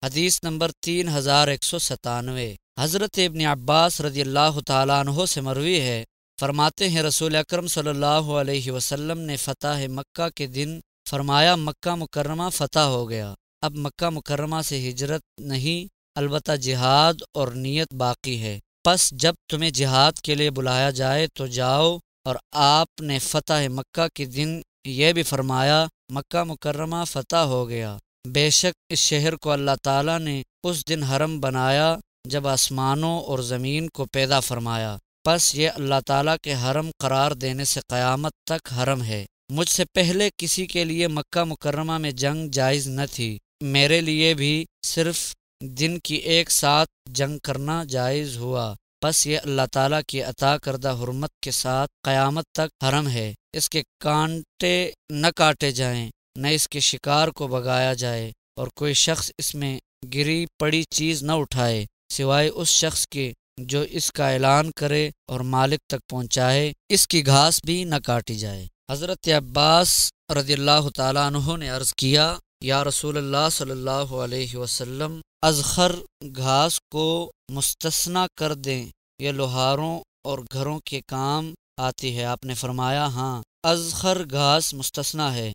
حدیث نمبر 3197۔ حضرت ابن عباس رضی اللہ تعالیٰ عنہ سے مروی ہے، فرماتے ہیں رسول اکرم صلی اللہ علیہ وسلم نے فتح مکہ کے دن فرمایا مکہ مکرمہ فتح ہو گیا، اب مکہ مکرمہ سے ہجرت نہیں البتہ جہاد اور نیت باقی ہے، پس جب تمہیں جہاد کے لیے بلایا جائے تو جاؤ۔ اور آپ نے فتح مکہ کے دن یہ بھی فرمایا مکہ مکرمہ فتح ہو گیا، بے شک اس شہر کو اللہ تعالیٰ نے اس دن حرم بنایا جب آسمانوں اور زمین کو پیدا فرمایا، پس یہ اللہ تعالیٰ کے حرم قرار دینے سے قیامت تک حرم ہے۔ مجھ سے پہلے کسی کے لیے مکہ مکرمہ میں جنگ جائز نہ تھی، میرے لیے بھی صرف دن کی ایک ساتھ جنگ کرنا جائز ہوا، پس یہ اللہ تعالیٰ کی عطا کردہ حرمت کے ساتھ قیامت تک حرم ہے، اس کے کانٹے نہ کاٹے جائیں، نہ اس کے شکار کو بھگایا جائے، اور کوئی شخص اس میں گری پڑی چیز نہ اٹھائے سوائے اس شخص کے جو اس کا اعلان کرے اور مالک تک پہنچائے، اس کی گھاس بھی نہ کاٹی جائے۔ حضرت عباس رضی اللہ تعالیٰ عنہ نے عرض کیا، یا رسول اللہ صلی اللہ علیہ وسلم، ازخر گھاس کو مستثنیٰ کر دیں، یہ لوہاروں اور گھروں کے کام آتی ہے۔ آپ نے فرمایا ہاں، ازخر گھاس مستثنیٰ ہے،